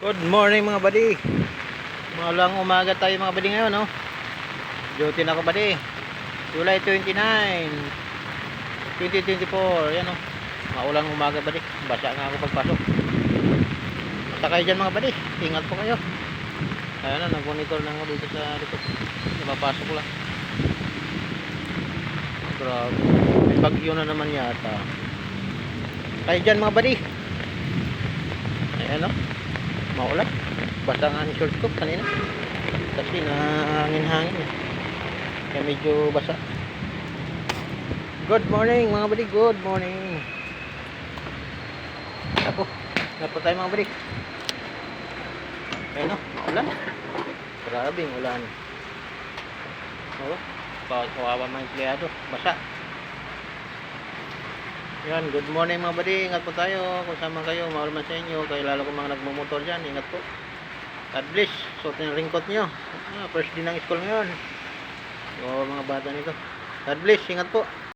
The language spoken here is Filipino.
Good morning mga buddy. Malang umaga tayo mga buddy ngayon, no? Duty na ako buddy. July 29, 2024. Yan, no? Maulang umaga buddy. Basa nga ako pagpasok. Basta kayo dyan mga buddy. Ingat po kayo. Ayan na, nag-monitor na ako dito sa likod. Napapasok lang. Grabe. May bagyo na naman yata. Kayo dyan mga buddy. Ayan, no? Maulan. Basta nga ang short ko kanina kasi nahangin-hangin kaya medyo basa. Good morning mga buddy, good morning. Ako tayo mga buddy. Ayun, no? Ulan. Grabing ulan. Kawawa mga empleyado, basa. Yan, good morning mga buddy. Ingat po tayo kung sama kayo, maulaman sa inyo, kayo lalo kung mga nagmumotor dyan, ingat po. God bless. Suotin yung raincoat nyo. First day ng school ngayon. So mga bata nito. God bless, ingat po.